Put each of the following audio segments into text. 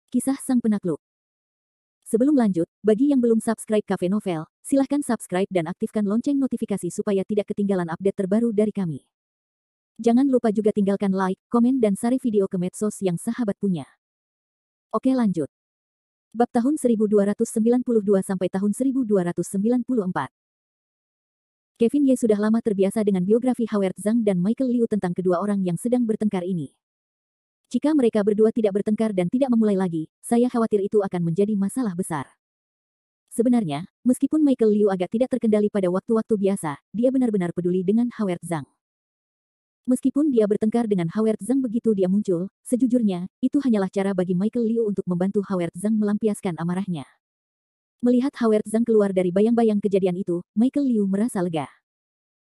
Kisah Sang Penakluk. Sebelum lanjut, bagi yang belum subscribe Cafe Novel, silahkan subscribe dan aktifkan lonceng notifikasi supaya tidak ketinggalan update terbaru dari kami. Jangan lupa juga tinggalkan like, komen dan share video ke medsos yang sahabat punya. Oke lanjut. Bab tahun 1292 sampai tahun 1294. Kevin Ye sudah lama terbiasa dengan biografi Howard Zhang dan Michael Liu tentang kedua orang yang sedang bertengkar ini. Jika mereka berdua tidak bertengkar dan tidak memulai lagi, saya khawatir itu akan menjadi masalah besar. Sebenarnya, meskipun Michael Liu agak tidak terkendali pada waktu-waktu biasa, dia benar-benar peduli dengan Howard Zhang. Meskipun dia bertengkar dengan Howard Zhang begitu dia muncul, sejujurnya, itu hanyalah cara bagi Michael Liu untuk membantu Howard Zhang melampiaskan amarahnya. Melihat Howard Zhang keluar dari bayang-bayang kejadian itu, Michael Liu merasa lega.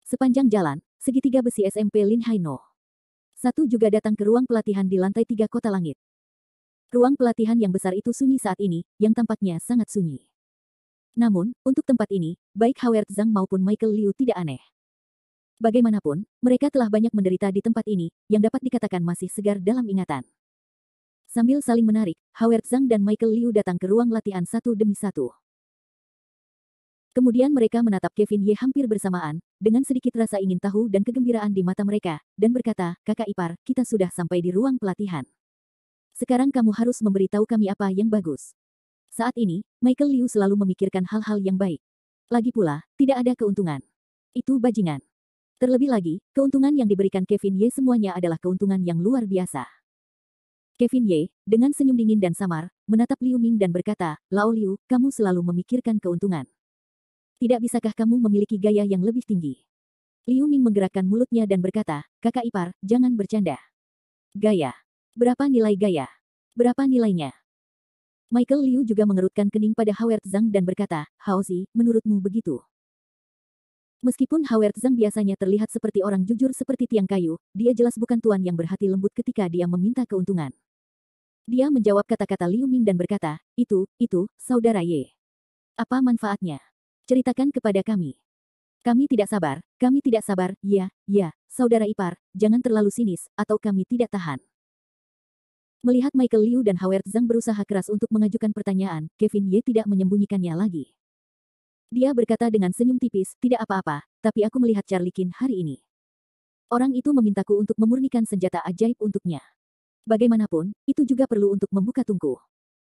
Sepanjang jalan, segitiga besi SMP Lin Haino satu juga datang ke ruang pelatihan di lantai 3 Kota Langit. Ruang pelatihan yang besar itu sunyi saat ini, yang tampaknya sangat sunyi. Namun, untuk tempat ini, baik Howard Zhang maupun Michael Liu tidak aneh. Bagaimanapun, mereka telah banyak menderita di tempat ini, yang dapat dikatakan masih segar dalam ingatan. Sambil saling menarik, Howard Zhang dan Michael Liu datang ke ruang latihan satu demi satu. Kemudian mereka menatap Kevin Ye hampir bersamaan, dengan sedikit rasa ingin tahu dan kegembiraan di mata mereka, dan berkata, "Kakak ipar, kita sudah sampai di ruang pelatihan. Sekarang kamu harus memberitahu kami apa yang bagus." Saat ini, Michael Liu selalu memikirkan hal-hal yang baik. Lagi pula, tidak ada keuntungan. Itu bajingan. Terlebih lagi, keuntungan yang diberikan Kevin Ye semuanya adalah keuntungan yang luar biasa. Kevin Ye, dengan senyum dingin dan samar, menatap Liu Ming dan berkata, "Lao Liu, kamu selalu memikirkan keuntungan. Tidak bisakah kamu memiliki gaya yang lebih tinggi?" Liu Ming menggerakkan mulutnya dan berkata, "Kakak ipar, jangan bercanda. Gaya. Berapa nilai gaya? Berapa nilainya?" Michael Liu juga mengerutkan kening pada Howard Zhang dan berkata, "Haozi, menurutmu begitu?" Meskipun Howard Zhang biasanya terlihat seperti orang jujur seperti tiang kayu, dia jelas bukan tuan yang berhati lembut ketika dia meminta keuntungan. Dia menjawab kata-kata Liu Ming dan berkata, itu, saudara Ye. Apa manfaatnya? Ceritakan kepada kami. Kami tidak sabar, ya, saudara ipar, jangan terlalu sinis, atau kami tidak tahan. Melihat Michael Liu dan Howard Zhang berusaha keras untuk mengajukan pertanyaan, Kevin Ye tidak menyembunyikannya lagi. Dia berkata dengan senyum tipis, "Tidak apa-apa, tapi aku melihat Charlie Qin hari ini. Orang itu memintaku untuk memurnikan senjata ajaib untuknya. Bagaimanapun, itu juga perlu untuk membuka tungku.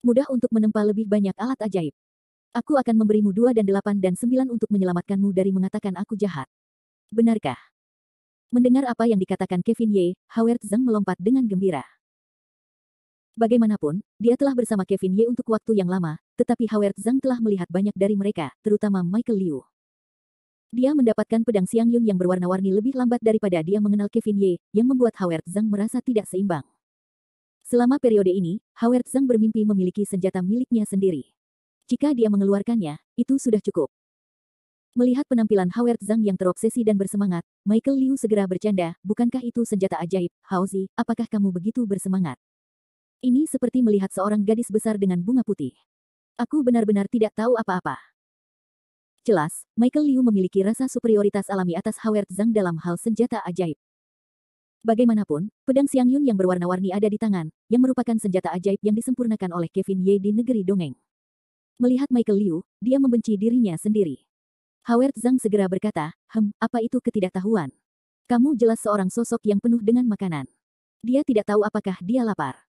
Mudah untuk menempa lebih banyak alat ajaib. Aku akan memberimu 2 dan 8 dan 9 untuk menyelamatkanmu dari mengatakan aku jahat." Benarkah? Mendengar apa yang dikatakan Kevin Ye, Howard Zhang melompat dengan gembira. Bagaimanapun, dia telah bersama Kevin Ye untuk waktu yang lama, tetapi Howard Zhang telah melihat banyak dari mereka, terutama Michael Liu. Dia mendapatkan pedang Xiang Yun yang berwarna-warni lebih lambat daripada dia mengenal Kevin Ye, yang membuat Howard Zhang merasa tidak seimbang. Selama periode ini, Howard Zhang bermimpi memiliki senjata miliknya sendiri. Jika dia mengeluarkannya, itu sudah cukup. Melihat penampilan Howard Zhang yang terobsesi dan bersemangat, Michael Liu segera bercanda, "Bukankah itu senjata ajaib, Haozi, apakah kamu begitu bersemangat? Ini seperti melihat seorang gadis besar dengan bunga putih. Aku benar-benar tidak tahu apa-apa." Jelas, Michael Liu memiliki rasa superioritas alami atas Howard Zhang dalam hal senjata ajaib. Bagaimanapun, pedang Xiang Yun yang berwarna-warni ada di tangan, yang merupakan senjata ajaib yang disempurnakan oleh Kevin Ye di negeri dongeng. Melihat Michael Liu, dia membenci dirinya sendiri. Howard Zhang segera berkata, apa itu ketidaktahuan? Kamu jelas seorang sosok yang penuh dengan makanan. Dia tidak tahu apakah dia lapar."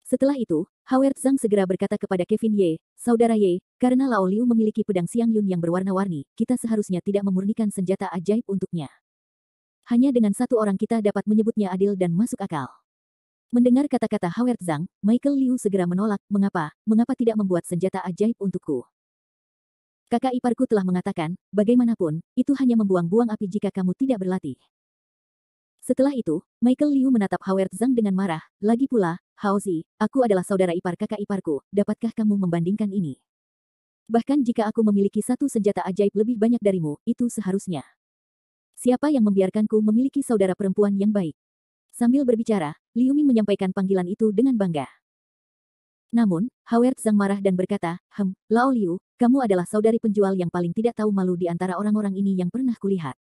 Setelah itu, Howard Zhang segera berkata kepada Kevin Ye, "Saudara Ye, karena Lao Liu memiliki pedang Xiang Yun yang berwarna-warni, kita seharusnya tidak memurnikan senjata ajaib untuknya. Hanya dengan satu orang kita dapat menyebutnya adil dan masuk akal." Mendengar kata-kata Howard Zhang, Michael Liu segera menolak, Mengapa tidak membuat senjata ajaib untukku? Kakak iparku telah mengatakan, bagaimanapun, itu hanya membuang-buang api jika kamu tidak berlatih." Setelah itu, Michael Liu menatap Howard Zhang dengan marah, "Lagi pula, Haozi, aku adalah saudara ipar kakak iparku, dapatkah kamu membandingkan ini? Bahkan jika aku memiliki satu senjata ajaib lebih banyak darimu, itu seharusnya. Siapa yang membiarkanku memiliki saudara perempuan yang baik?" Sambil berbicara, Liu Ming menyampaikan panggilan itu dengan bangga. Namun, Howard Zhang marah dan berkata, Lao Liu, kamu adalah saudari penjual yang paling tidak tahu malu di antara orang-orang ini yang pernah kulihat.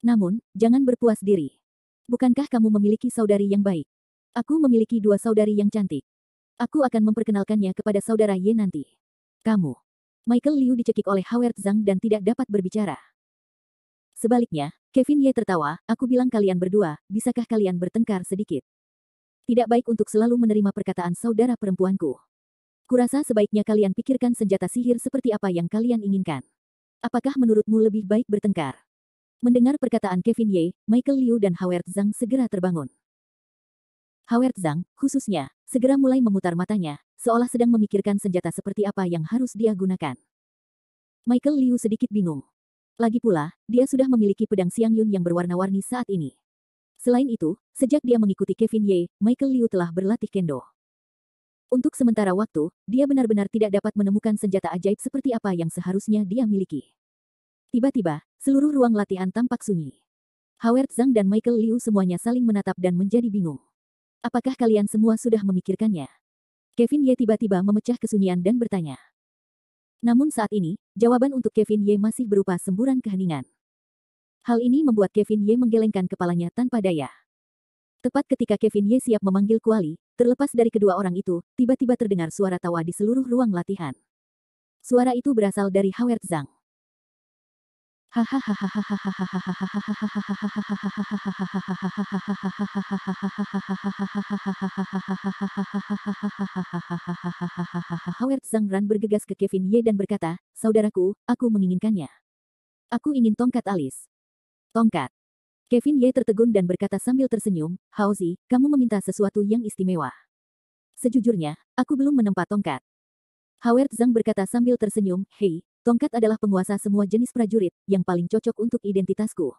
Namun, jangan berpuas diri. Bukankah kamu memiliki saudari yang baik? Aku memiliki 2 saudari yang cantik. Aku akan memperkenalkannya kepada saudara Ye nanti. Kamu. Michael Liu dicekik oleh Howard Zhang dan tidak dapat berbicara. Sebaliknya, Kevin Ye tertawa, aku bilang kalian berdua, bisakah kalian bertengkar sedikit? Tidak baik untuk selalu menerima perkataan saudara perempuanku. Kurasa sebaiknya kalian pikirkan senjata sihir seperti apa yang kalian inginkan. Apakah menurutmu lebih baik bertengkar? Mendengar perkataan Kevin Ye, Michael Liu dan Howard Zhang segera terbangun. Howard Zhang, khususnya, segera mulai memutar matanya, seolah sedang memikirkan senjata seperti apa yang harus dia gunakan. Michael Liu sedikit bingung. Lagi pula, dia sudah memiliki pedang Xiang Yun yang berwarna-warni saat ini. Selain itu, sejak dia mengikuti Kevin Ye, Michael Liu telah berlatih kendo. Untuk sementara waktu, dia benar-benar tidak dapat menemukan senjata ajaib seperti apa yang seharusnya dia miliki. Tiba-tiba, seluruh ruang latihan tampak sunyi. Howard Zhang dan Michael Liu semuanya saling menatap dan menjadi bingung. Apakah kalian semua sudah memikirkannya? Kevin Ye tiba-tiba memecah kesunyian dan bertanya. Namun saat ini, jawaban untuk Kevin Ye masih berupa semburan keheningan. Hal ini membuat Kevin Ye menggelengkan kepalanya tanpa daya. Tepat ketika Kevin Ye siap memanggil kuali, terlepas dari kedua orang itu, tiba-tiba terdengar suara tawa di seluruh ruang latihan. Suara itu berasal dari Howard Zhang. Howard Zhang bergegas ke Kevin Ye dan berkata, saudaraku, aku menginginkannya. Aku ingin tongkat alis. Tongkat. Kevin Ye tertegun dan berkata sambil tersenyum, Haozi, kamu meminta sesuatu yang istimewa. Sejujurnya, aku belum menempa tongkat. Howard Zhang berkata sambil tersenyum, hei, tongkat adalah penguasa semua jenis prajurit, yang paling cocok untuk identitasku.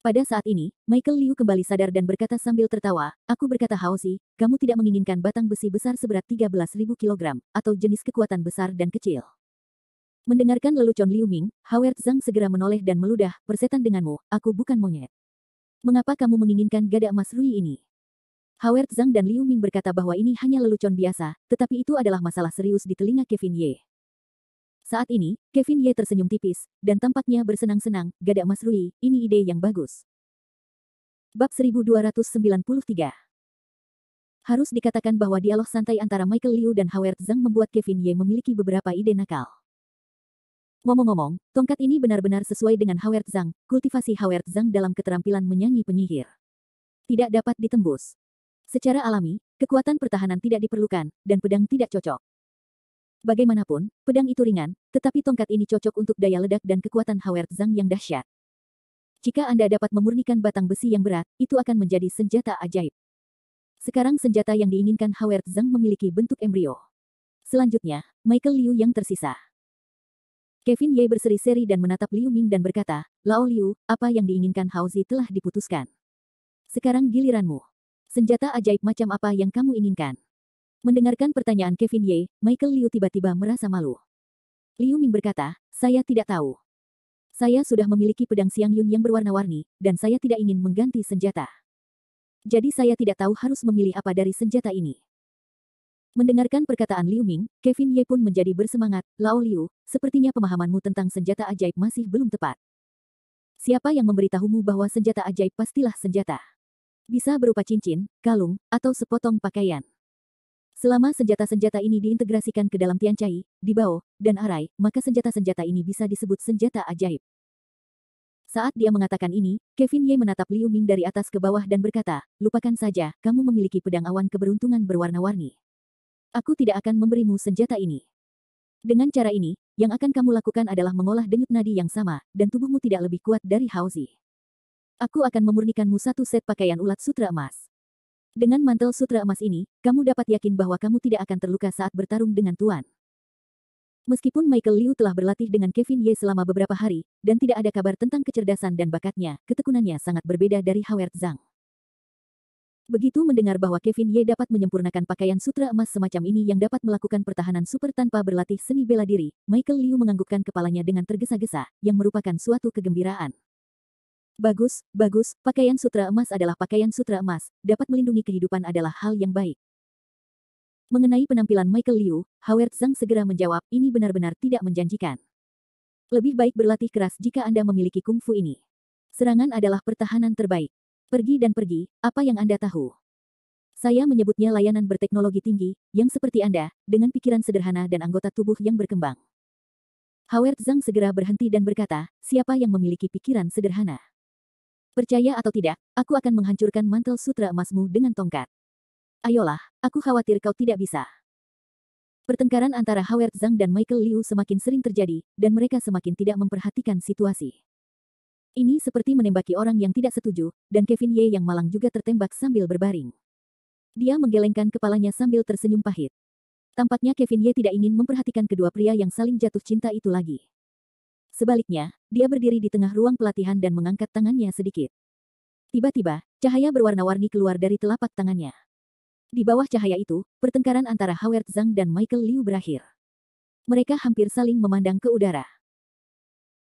Pada saat ini, Michael Liu kembali sadar dan berkata sambil tertawa, aku berkata Haozi, kamu tidak menginginkan batang besi besar seberat 13.000 kg, atau jenis kekuatan besar dan kecil. Mendengarkan lelucon Liu Ming, Howard Zhang segera menoleh dan meludah, persetan denganmu, aku bukan monyet. Mengapa kamu menginginkan gada emas Rui ini? Howard Zhang dan Liu Ming berkata bahwa ini hanya lelucon biasa, tetapi itu adalah masalah serius di telinga Kevin Ye. Saat ini, Kevin Ye tersenyum tipis, dan tampaknya bersenang-senang, gada emas Rui, ini ide yang bagus. Bab 1293. Harus dikatakan bahwa dialog santai antara Michael Liu dan Howard Zhang membuat Kevin Ye memiliki beberapa ide nakal. Ngomong-ngomong, tongkat ini benar-benar sesuai dengan Howard Zhang, kultivasi Howard Zhang dalam keterampilan menyanyi penyihir. Tidak dapat ditembus. Secara alami, kekuatan pertahanan tidak diperlukan, dan pedang tidak cocok. Bagaimanapun, pedang itu ringan, tetapi tongkat ini cocok untuk daya ledak dan kekuatan Howard Zhang yang dahsyat. Jika Anda dapat memurnikan batang besi yang berat, itu akan menjadi senjata ajaib. Sekarang senjata yang diinginkan Howard Zhang memiliki bentuk embrio. Selanjutnya, Michael Liu yang tersisa. Kevin Ye berseri-seri dan menatap Liu Ming dan berkata, Lao Liu, apa yang diinginkan Haozi telah diputuskan. Sekarang giliranmu. Senjata ajaib macam apa yang kamu inginkan? Mendengarkan pertanyaan Kevin Ye, Michael Liu tiba-tiba merasa malu. Liu Ming berkata, saya tidak tahu. Saya sudah memiliki pedang Xiang Yun yang berwarna-warni, dan saya tidak ingin mengganti senjata. Jadi saya tidak tahu harus memilih apa dari senjata ini. Mendengarkan perkataan Liu Ming, Kevin Ye pun menjadi bersemangat, Lao Liu, sepertinya pemahamanmu tentang senjata ajaib masih belum tepat. Siapa yang memberitahumu bahwa senjata ajaib pastilah senjata? Bisa berupa cincin, kalung, atau sepotong pakaian. Selama senjata-senjata ini diintegrasikan ke dalam Tian Cai, Dibao, dan Arai, maka senjata-senjata ini bisa disebut senjata ajaib. Saat dia mengatakan ini, Kevin Ye menatap Liu Ming dari atas ke bawah dan berkata, lupakan saja, kamu memiliki pedang awan keberuntungan berwarna-warni. Aku tidak akan memberimu senjata ini. Dengan cara ini, yang akan kamu lakukan adalah mengolah denyut nadi yang sama, dan tubuhmu tidak lebih kuat dari Haozi. Aku akan memurnikanmu satu set pakaian ulat sutra emas. Dengan mantel sutra emas ini, kamu dapat yakin bahwa kamu tidak akan terluka saat bertarung dengan Tuan. Meskipun Michael Liu telah berlatih dengan Kevin Ye selama beberapa hari, dan tidak ada kabar tentang kecerdasan dan bakatnya, ketekunannya sangat berbeda dari Howard Zhang. Begitu mendengar bahwa Kevin Ye dapat menyempurnakan pakaian sutra emas semacam ini yang dapat melakukan pertahanan super tanpa berlatih seni bela diri, Michael Liu menganggukkan kepalanya dengan tergesa-gesa, yang merupakan suatu kegembiraan. Bagus, bagus, pakaian sutra emas adalah pakaian sutra emas, dapat melindungi kehidupan adalah hal yang baik. Mengenai penampilan Michael Liu, Howard Zhang segera menjawab, ini benar-benar tidak menjanjikan. Lebih baik berlatih keras jika Anda memiliki kungfu ini. Serangan adalah pertahanan terbaik. Pergi dan pergi, apa yang Anda tahu? Saya menyebutnya layanan berteknologi tinggi, yang seperti Anda, dengan pikiran sederhana dan anggota tubuh yang berkembang. Howard Zhang segera berhenti dan berkata, siapa yang memiliki pikiran sederhana? Percaya atau tidak, aku akan menghancurkan mantel sutra emasmu dengan tongkat. Ayolah, aku khawatir kau tidak bisa. Pertengkaran antara Howard Zhang dan Michael Liu semakin sering terjadi, dan mereka semakin tidak memperhatikan situasi. Ini seperti menembaki orang yang tidak setuju, dan Kevin Ye yang malang juga tertembak sambil berbaring. Dia menggelengkan kepalanya sambil tersenyum pahit. Tampaknya Kevin Ye tidak ingin memperhatikan kedua pria yang saling jatuh cinta itu lagi. Sebaliknya, dia berdiri di tengah ruang pelatihan dan mengangkat tangannya sedikit. Tiba-tiba, cahaya berwarna-warni keluar dari telapak tangannya. Di bawah cahaya itu, pertengkaran antara Howard Zhang dan Michael Liu berakhir. Mereka hampir saling memandang ke udara.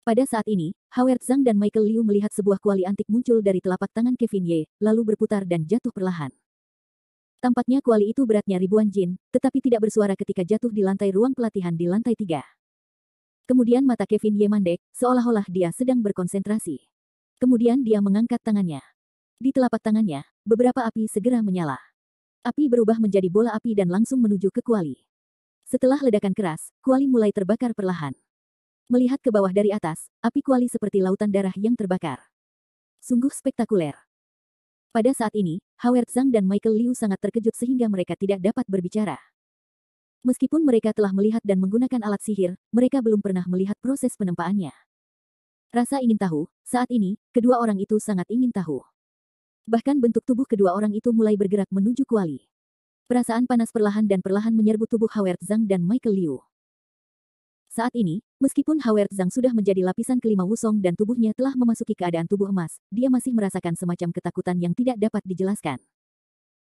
Pada saat ini, Howard Zhang dan Michael Liu melihat sebuah kuali antik muncul dari telapak tangan Kevin Ye, lalu berputar dan jatuh perlahan. Tampaknya kuali itu beratnya ribuan jin, tetapi tidak bersuara ketika jatuh di lantai ruang pelatihan di lantai 3. Kemudian mata Kevin Ye mandek, seolah-olah dia sedang berkonsentrasi. Kemudian dia mengangkat tangannya. Di telapak tangannya, beberapa api segera menyala. Api berubah menjadi bola api dan langsung menuju ke kuali. Setelah ledakan keras, kuali mulai terbakar perlahan. Melihat ke bawah dari atas, api kuali seperti lautan darah yang terbakar. Sungguh spektakuler. Pada saat ini, Howard Zhang dan Michael Liu sangat terkejut sehingga mereka tidak dapat berbicara. Meskipun mereka telah melihat dan menggunakan alat sihir, mereka belum pernah melihat proses penempaannya. Rasa ingin tahu, saat ini, kedua orang itu sangat ingin tahu. Bahkan bentuk tubuh kedua orang itu mulai bergerak menuju kuali. Perasaan panas perlahan menyerbu tubuh Howard Zhang dan Michael Liu. Saat ini, meskipun Howard Zhang sudah menjadi lapisan kelima Wusong dan tubuhnya telah memasuki keadaan tubuh emas, dia masih merasakan semacam ketakutan yang tidak dapat dijelaskan.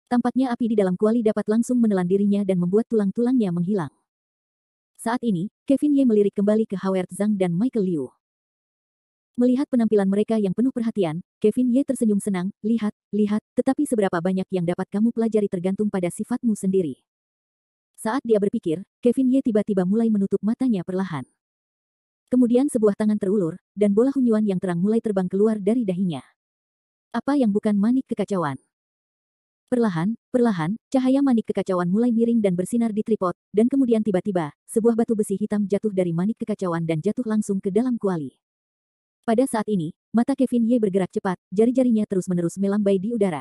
Tampaknya api di dalam kuali dapat langsung menelan dirinya dan membuat tulang-tulangnya menghilang. Saat ini, Kevin Ye melirik kembali ke Howard Zhang dan Michael Liu. Melihat penampilan mereka yang penuh perhatian, Kevin Ye tersenyum senang, lihat, tetapi seberapa banyak yang dapat kamu pelajari tergantung pada sifatmu sendiri. Saat dia berpikir, Kevin Ye tiba-tiba mulai menutup matanya perlahan. Kemudian sebuah tangan terulur, dan bola hunyuan yang terang mulai terbang keluar dari dahinya. Apa yang bukan manik kekacauan? Perlahan, cahaya manik kekacauan mulai miring dan bersinar di tripod, dan kemudian tiba-tiba, sebuah batu besi hitam jatuh dari manik kekacauan dan jatuh langsung ke dalam kuali. Pada saat ini, mata Kevin Ye bergerak cepat, jari-jarinya terus-menerus melambai di udara.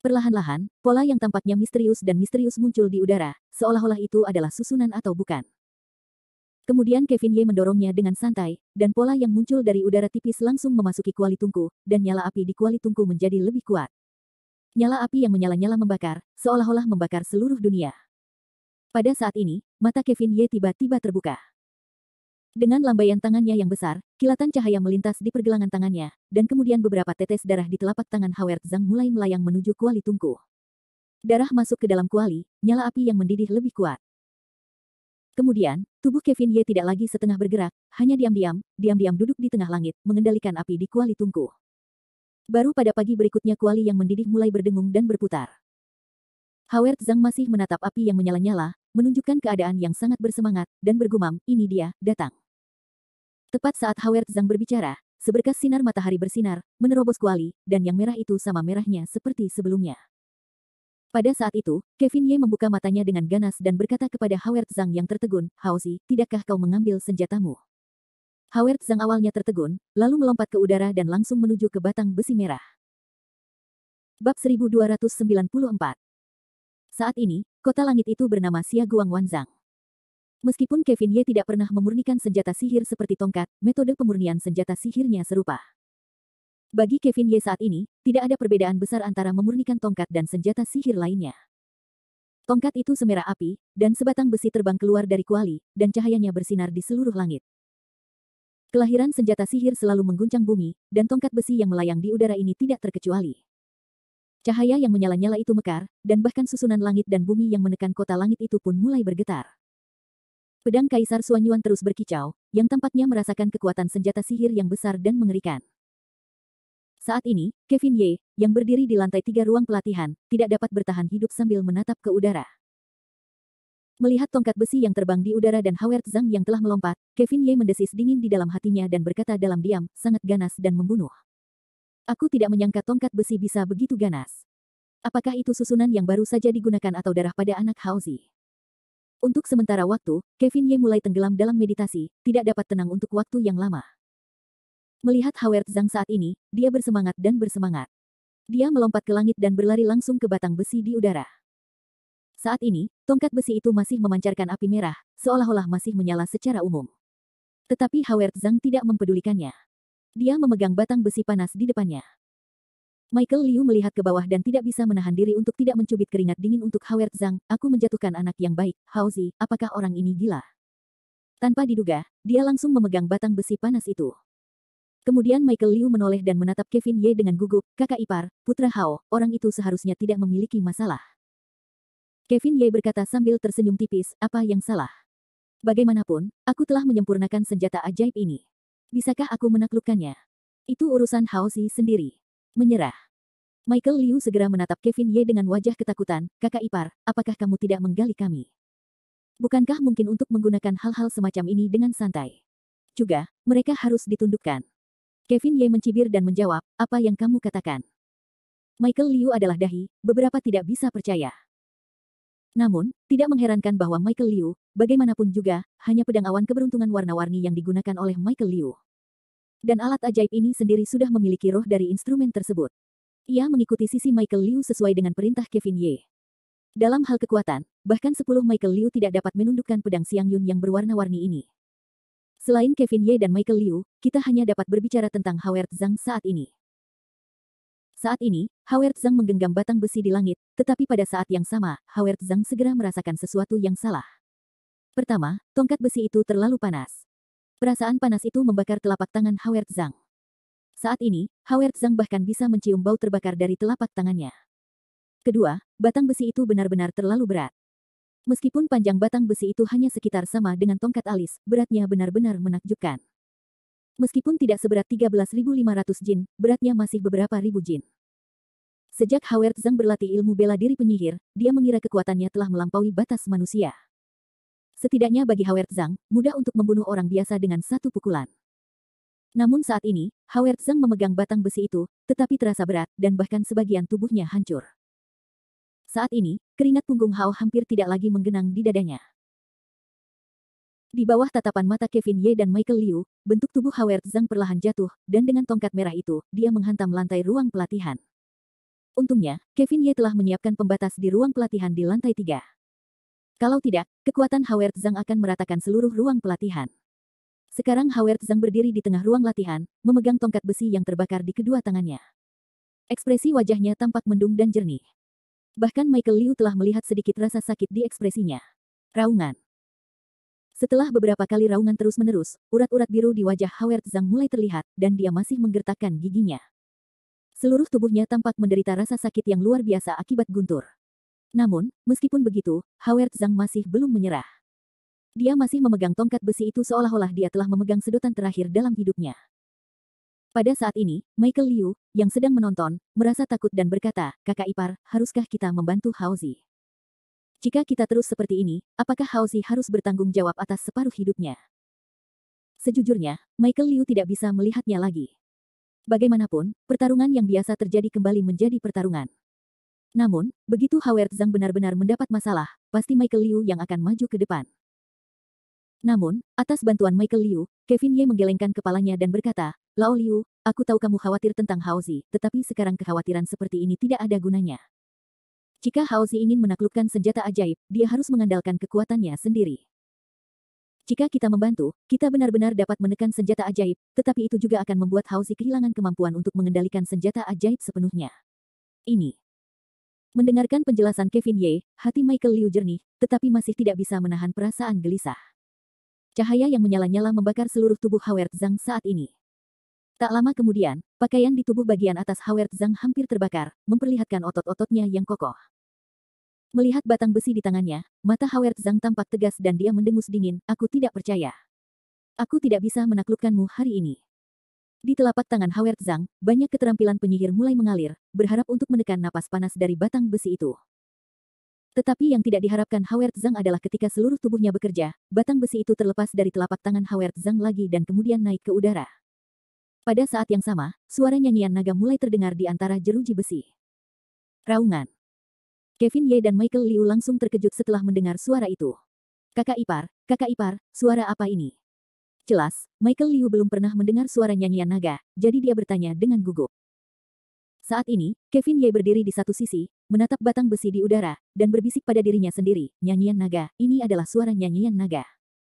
Perlahan-lahan, pola yang tampaknya misterius muncul di udara, seolah-olah itu adalah susunan atau bukan. Kemudian Kevin Ye mendorongnya dengan santai, dan pola yang muncul dari udara tipis langsung memasuki kuali tungku, dan nyala api di kuali tungku menjadi lebih kuat. Nyala api yang menyala-nyala membakar, seolah-olah membakar seluruh dunia. Pada saat ini, mata Kevin Ye tiba-tiba terbuka. Dengan lambaian tangannya yang besar, kilatan cahaya melintas di pergelangan tangannya, dan kemudian beberapa tetes darah di telapak tangan Howard Zhang mulai melayang menuju kuali tungku. Darah masuk ke dalam kuali, nyala api yang mendidih lebih kuat. Kemudian, tubuh Kevin Ye tidak lagi setengah bergerak, hanya diam-diam duduk di tengah langit, mengendalikan api di kuali tungku. Baru pada pagi berikutnya kuali yang mendidih mulai berdengung dan berputar. Howard Zhang masih menatap api yang menyala-nyala, menunjukkan keadaan yang sangat bersemangat, dan bergumam, ini dia, datang. Tepat saat Howard Zhang berbicara, seberkas sinar matahari bersinar, menerobos kuali, dan yang merah itu sama merahnya seperti sebelumnya. Pada saat itu, Kevin Ye membuka matanya dengan ganas dan berkata kepada Howard Zhang yang tertegun, Haozi, tidakkah kau mengambil senjatamu? Howard Zhang awalnya tertegun, lalu melompat ke udara dan langsung menuju ke batang besi merah. Bab 1294. Saat ini, kota langit itu bernama Xia Guang Wanzang. Meskipun Kevin Ye tidak pernah memurnikan senjata sihir seperti tongkat, metode pemurnian senjata sihirnya serupa. Bagi Kevin Ye saat ini, tidak ada perbedaan besar antara memurnikan tongkat dan senjata sihir lainnya. Tongkat itu semerah api, dan sebatang besi terbang keluar dari kuali, dan cahayanya bersinar di seluruh langit. Kelahiran senjata sihir selalu mengguncang bumi, dan tongkat besi yang melayang di udara ini tidak terkecuali. Cahaya yang menyala-nyala itu mekar, dan bahkan susunan langit dan bumi yang menekan kota langit itu pun mulai bergetar. Pedang Kaisar Suanyuan terus berkicau, yang tampaknya merasakan kekuatan senjata sihir yang besar dan mengerikan. Saat ini, Kevin Ye, yang berdiri di lantai 3 ruang pelatihan, tidak dapat bertahan hidup sambil menatap ke udara. Melihat tongkat besi yang terbang di udara dan Howard Zhang yang telah melompat, Kevin Ye mendesis dingin di dalam hatinya dan berkata dalam diam, sangat ganas dan membunuh. Aku tidak menyangka tongkat besi bisa begitu ganas. Apakah itu susunan yang baru saja digunakan atau darah pada anak Haozi? Untuk sementara waktu, Kevin Ye mulai tenggelam dalam meditasi, tidak dapat tenang untuk waktu yang lama. Melihat Howard Zhang saat ini, dia bersemangat dan bersemangat. Dia melompat ke langit dan berlari langsung ke batang besi di udara. Saat ini, tongkat besi itu masih memancarkan api merah, seolah-olah masih menyala secara umum. Tetapi Howard Zhang tidak mempedulikannya. Dia memegang batang besi panas di depannya. Michael Liu melihat ke bawah dan tidak bisa menahan diri untuk tidak mencubit keringat dingin untuk Howard Zhang. Aku menjatuhkan anak yang baik, Haozi, apakah orang ini gila? Tanpa diduga, dia langsung memegang batang besi panas itu. Kemudian Michael Liu menoleh dan menatap Kevin Ye dengan gugup, kakak ipar, putra Hao, orang itu seharusnya tidak memiliki masalah. Kevin Ye berkata sambil tersenyum tipis, apa yang salah? Bagaimanapun, aku telah menyempurnakan senjata ajaib ini. Bisakah aku menaklukkannya? Itu urusan Haozi sendiri. Menyerah. Michael Liu segera menatap Kevin Ye dengan wajah ketakutan, kakak ipar, apakah kamu tidak menggali kami? Bukankah mungkin untuk menggunakan hal-hal semacam ini dengan santai? Juga, mereka harus ditundukkan. Kevin Ye mencibir dan menjawab, apa yang kamu katakan? Michael Liu adalah dahi, beberapa tidak bisa percaya. Namun, tidak mengherankan bahwa Michael Liu, bagaimanapun juga, hanya pedang awan keberuntungan warna-warni yang digunakan oleh Michael Liu. Dan alat ajaib ini sendiri sudah memiliki roh dari instrumen tersebut. Ia mengikuti sisi Michael Liu sesuai dengan perintah Kevin Ye. Dalam hal kekuatan, bahkan 10 Michael Liu tidak dapat menundukkan pedang Xiang Yun yang berwarna-warni ini. Selain Kevin Ye dan Michael Liu, kita hanya dapat berbicara tentang Howard Zhang saat ini. Saat ini, Howard Zhang menggenggam batang besi di langit, tetapi pada saat yang sama, Howard Zhang segera merasakan sesuatu yang salah. Pertama, tongkat besi itu terlalu panas. Perasaan panas itu membakar telapak tangan Howard Zhang. Saat ini, Howard Zhang bahkan bisa mencium bau terbakar dari telapak tangannya. Kedua, batang besi itu benar-benar terlalu berat. Meskipun panjang batang besi itu hanya sekitar sama dengan tongkat alis, beratnya benar-benar menakjubkan. Meskipun tidak seberat 13.500 jin, beratnya masih beberapa ribu jin. Sejak Howard Zhang berlatih ilmu bela diri penyihir, dia mengira kekuatannya telah melampaui batas manusia. Setidaknya bagi Howard Zhang, mudah untuk membunuh orang biasa dengan satu pukulan. Namun saat ini, Howard Zhang memegang batang besi itu, tetapi terasa berat, dan bahkan sebagian tubuhnya hancur. Saat ini, keringat punggung Hao hampir tidak lagi menggenang di dadanya. Di bawah tatapan mata Kevin Ye dan Michael Liu, bentuk tubuh Howard Zhang perlahan jatuh, dan dengan tongkat merah itu, dia menghantam lantai ruang pelatihan. Untungnya, Kevin Ye telah menyiapkan pembatas di ruang pelatihan di lantai 3. Kalau tidak, kekuatan Howard Zhang akan meratakan seluruh ruang pelatihan. Sekarang Howard Zhang berdiri di tengah ruang latihan, memegang tongkat besi yang terbakar di kedua tangannya. Ekspresi wajahnya tampak mendung dan jernih. Bahkan Michael Liu telah melihat sedikit rasa sakit di ekspresinya. Raungan. Setelah beberapa kali raungan terus-menerus, urat-urat biru di wajah Howard Zhang mulai terlihat, dan dia masih menggertakkan giginya. Seluruh tubuhnya tampak menderita rasa sakit yang luar biasa akibat guntur. Namun, meskipun begitu, Howard Zhang masih belum menyerah. Dia masih memegang tongkat besi itu seolah-olah dia telah memegang sedotan terakhir dalam hidupnya. Pada saat ini, Michael Liu, yang sedang menonton, merasa takut dan berkata, kakak ipar, haruskah kita membantu Haozi? Jika kita terus seperti ini, apakah Haozi harus bertanggung jawab atas separuh hidupnya? Sejujurnya, Michael Liu tidak bisa melihatnya lagi. Bagaimanapun, pertarungan yang biasa terjadi kembali menjadi pertarungan. Namun, begitu Howard Zhang benar-benar mendapat masalah, pasti Michael Liu yang akan maju ke depan. Namun, atas bantuan Michael Liu, Kevin Ye menggelengkan kepalanya dan berkata, Lao Liu, aku tahu kamu khawatir tentang Haozi, tetapi sekarang kekhawatiran seperti ini tidak ada gunanya. Jika Haozi ingin menaklukkan senjata ajaib, dia harus mengandalkan kekuatannya sendiri. Jika kita membantu, kita benar-benar dapat menekan senjata ajaib, tetapi itu juga akan membuat Haozi kehilangan kemampuan untuk mengendalikan senjata ajaib sepenuhnya. Ini. Mendengarkan penjelasan Kevin Ye, hati Michael Liu jernih, tetapi masih tidak bisa menahan perasaan gelisah. Cahaya yang menyala-nyala membakar seluruh tubuh Howard Zhang saat ini. Tak lama kemudian, pakaian di tubuh bagian atas Howard Zhang hampir terbakar, memperlihatkan otot-ototnya yang kokoh. Melihat batang besi di tangannya, mata Howard Zhang tampak tegas dan dia mendengus dingin, aku tidak percaya. Aku tidak bisa menaklukkanmu hari ini. Di telapak tangan Howard Zhang, banyak keterampilan penyihir mulai mengalir, berharap untuk menekan napas panas dari batang besi itu. Tetapi yang tidak diharapkan Howard Zhang adalah ketika seluruh tubuhnya bekerja, batang besi itu terlepas dari telapak tangan Howard Zhang lagi dan kemudian naik ke udara. Pada saat yang sama, suara nyanyian naga mulai terdengar di antara jeruji besi. Raungan. Kevin Ye dan Michael Liu langsung terkejut setelah mendengar suara itu. Kakak ipar, suara apa ini? Jelas, Michael Liu belum pernah mendengar suara nyanyian naga, jadi dia bertanya dengan gugup. Saat ini, Kevin Ye berdiri di satu sisi, menatap batang besi di udara, dan berbisik pada dirinya sendiri, nyanyian naga, ini adalah suara nyanyian naga.